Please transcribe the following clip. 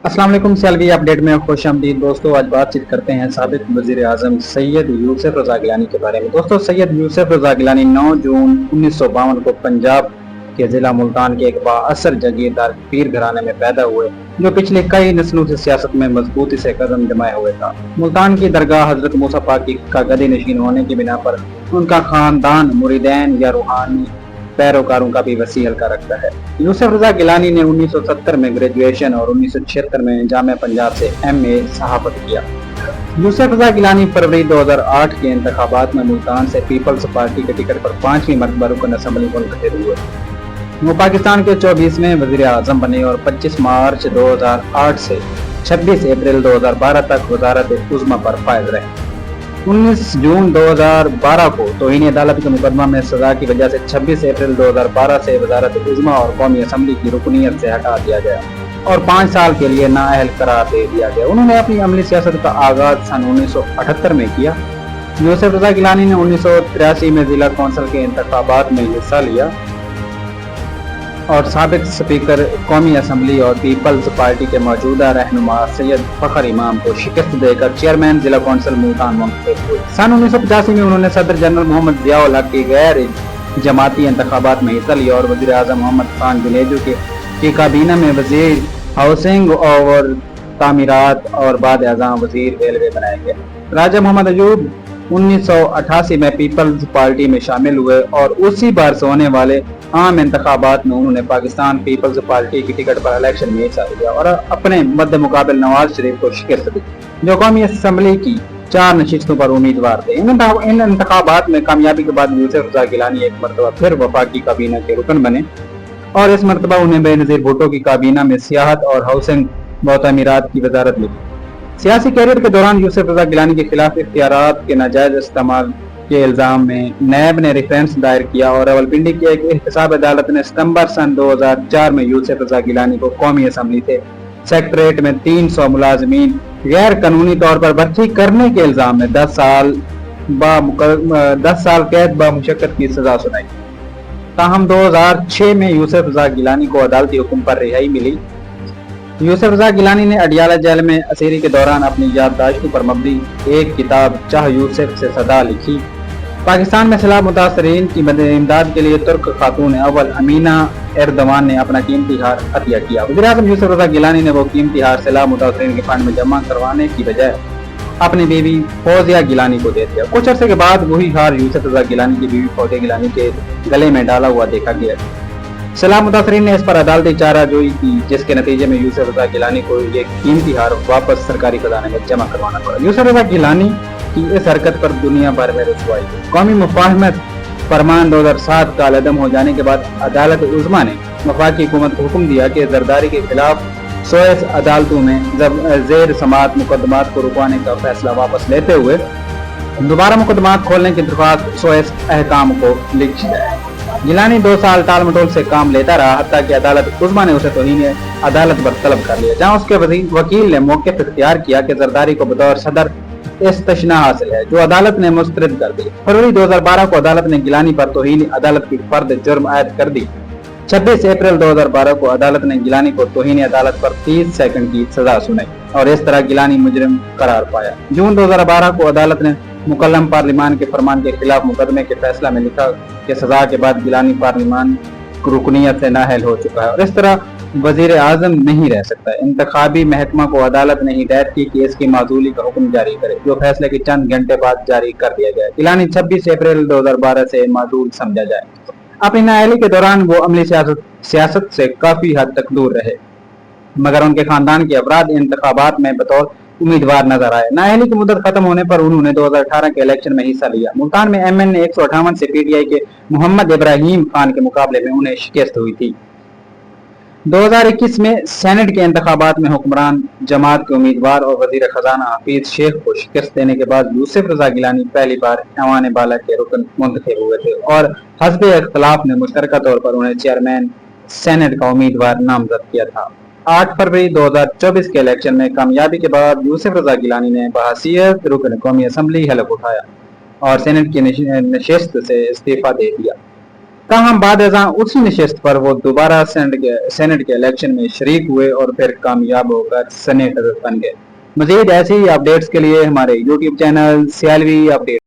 अस्सलाम वालेकुम। सियालवी अपडेट में खुश आमदीद दोस्तों। आज बातचीत करते हैं साबिक वजीर आजम सैयद यूसुफ रजा गिलानी के बारे में। दोस्तों, सैयद यूसुफ रजा गिलानी 9 जून 1952 को पंजाब के जिला मुल्तान के एक बाअसर जागीरदार पीर घराने में पैदा हुए, जो पिछले कई नस्लों से सियासत में मजबूती से कदम जमाए हुए था। मुल्तान की दरगाह हजरत मूसा पाक का गदी नशीन होने की बिना पर उनका खानदान मुरीदैन या रूहानी पैरोकारों का भी वसी हल्का रखता है। यूसुफ रजा गिलानी ने 1970 में ग्रेजुएशन और 1976 में जामिया पंजाब से MA सहाफत किया। यूसुफ रजा गिलानी फरवरी 2008 के इंतखाबात में मुल्तान से पीपल्स पार्टी के टिकट पर 5वीं मरतबा रुकन असम्बली मुंतखब हुए। वो पाकिस्तान के 24वें वजीर आजम बने और 25 मार्च 2008 से 26 अप्रैल 2012 तक वजारत उज़्मा पर फायज रहे। 19 जून 2012 को तौहीन अदालत के मुकदमा में सजा की वजह से 26 अप्रैल 2012 से वजारत उज़्मा और कौमी असम्बली की रुकनीत से हटा दिया गया और 5 साल के लिए नाअहल करार दे दिया गया। उन्होंने अपनी अमली सियासत का आगाज सन 1978 में किया। यूसुफ रजा गिलानी ने 1983 में जिला कौंसिल के इंतखाबात में हिस्सा लिया और साबिक स्पीकर कौमी असम्बली और पीपल्स पार्टी के मौजूदा रहनुमा सैयद फखर इमाम को शिकस्त देकर चेयरमैन जिला कौंसिल मुल्तान मुंतखब हुए। सन 1985 में उन्होंने सदर जनरल मोहम्मद जियाउल हक की गैर जमाती इंतखाबात में हिस्सा लिया और वजीर आजम मोहम्मद खान जुनेजू की काबीना में वजीर हाउसिंग और तामीरात और बाद आज़म वजीर रेलवे बनाए गए। राजा मोहम्मद अयूब 1988 में पीपल्स पार्टी में शामिल हुए और उसी बार से होने वाले आम इंतखाबात में उन्होंने पाकिस्तान पीपल्स पार्टी की टिकट पर इलेक्शन में हिस्सा लिया और अपने मद्दे मुकाबिल नवाज शरीफ को शिकस्त दी, जो कौमी असम्बली की 4 नशिस्तों पर उम्मीदवार थे। इन इंतखाबात में कामयाबी के बाद यूसुफ रजा गिलानी एक मरतबा फिर वफाकी काबीना के रुकन बने और इस मरतबा उन्हें बेनज़ीर भुट्टो की काबीना में सियाहत और हाउसिंग व तामीरात की वजारत मिली। सियासी कैरियर के दौरान यूसुफ रजा गिलानी के खिलाफ इख्तियारात के नाजायज इस्तेमाल के इल्जाम में नैब ने रेफरेंस दायर किया और रावलपिंडी की एक एहतसाब अदालत ने सितंबर सन 2004 में यूसुफ रजा गिलानी को कौमी असम्बली से सेक्रेटरीट में 300 मुलाजमीन गैर कानूनी तौर पर भर्ती करने के इल्जाम में 10 साल कैद बामुशक्कत की सजा सुनाई। ताहम 2006 में यूसुफ रजा गिलानी को अदालती हुक्म पर रिहाई मिली। यूसुफ रजा गिलानी ने अडियाला जेल में असीरी के दौरान अपनी याददाश्तों पर मबनी एक किताब चाह यूसुफ से सदा लिखी। पाकिस्तान में सैलाब मुतासरीन की इमदाद के लिए तुर्क खातून अव्वल अमीना एर्दवान ने अपना कीमती हार अतिया किया। वज़ीर आज़म यूसुफ रजा गिलानी ने वो कीमती हार सैलाब मुतासरीन के फंड में जमा करवाने की बजाय अपनी बीवी फौजिया गिलानी को दे दिया। कुछ अर्से के बाद वही हार यूसुफ रजा गिलानी की बीवी फौजिया गिलानी के गले में डाला हुआ देखा गया। सैलाब मुतासरीन ने इस पर अदालती चाराजोई की, जिसके नतीजे में यूसुफ रजा गिलानी को ये कीमती हार वापस सरकारी खजाने में जमा करवाना पड़ा। यूसुफ रजा गिलानी की इस हरकत पर दुनिया भर में रुसवाई हुई। कौमी मुफाहमत फरमान 2007 का अलअदम हो जाने के बाद अदालत उज़्मा ने वफाकी हुकूमत को हुक्म दिया कि जरदारी के खिलाफ 100 अदालतों में जेर समात मुकदमात को रुकवाने का फैसला वापस लेते हुए दोबारा मुकदमात खोलने की दरख्वास्त 100 अहकाम को लिख जाए। गिलानी 2 साल टाल मटोल से काम लेता रहा, हत्ता कि अदालत उज़्मा ने उसे तौहीन अदालत पर तलब कर लिया, जहां उसके वकील ने मौक़िफ़ इख्तियार किया कि जरदारी को बतौर सदर इस्तिश्ना हासिल है, जो अदालत ने मुस्तरद कर दी। फरवरी 2012 को अदालत ने गिलानी पर तौहीन अदालत की फर्द जुर्म आयद कर दी। 26 अप्रैल 2012 को अदालत ने गिलानी को तौहीन अदालत पर 30 सेकंड की सजा सुनाई और इस तरह गिलानी मुजरिम करार पाया। जून 2012 को अदालत ने मुकल्लम पार्लिमान के फरमान के खिलाफ मुकदमे के फैसला में लिखा कि सजा के बाद गिलानी पार्लिमान रुकनीत से नाअहल हो चुका है और इस तरह वजीर आजम नहीं रह सकता। इंतखाबी महकमा को अदालत ने हिदायत की कि इसकी माजूली का हुक्म जारी करे, जो फैसले के चंद घंटे बाद जारी कर दिया गया। गिलानी 26 अप्रैल 2012 से माजूल समझा जाए। अपनी नाअहली के दौरान वो अमली सियासत से काफी हद तक दूर रहे, मगर उनके खानदान के अफराद इंतखाबात में बतौर उम्मीदवार नजर आए। नाअहली की मुद्दत खत्म होने पर उन्होंने 2018 के इलेक्शन में हिस्सा लिया। मुल्तान में MN 158 से PTI के मोहम्मद इब्राहिम खान के मुकाबले में उन्हें शिकस्त हुई थी। 2021 में सेनेट के इंतखाबात में हुक्मरान जमात के उम्मीदवार और वजीर खजाना हफीज शेख को शिकस्त देने के बाद यूसुफ रजा गिलानी पहली बार ऐवान बाला के रुकन मुंतखब हुए थे और हस्ब इख्तिलाफ ने मुश्तरका तौर पर उन्हें चेयरमैन सेनेट का उम्मीदवार नामजद किया था। 8 फरवरी 2024 के इलेक्शन में कामयाबी के बाद यूसुफ रजा गिलानी ने बहसीयत रुकन कौमी असम्बली हलफ उठाया और सेनेट की नशिस्त से इस्तीफा दे दिया। تاہم بعد ازاں اسی نشست پر وہ دوبارہ سینٹ کے الیکشن میں شریک ہوئے اور پھر کامیاب ہو کر سینیٹر بن گئے۔ مزید ایسی اپڈیٹس کے لیے ہمارے یوٹیوب چینل سیالوی اپڈیٹ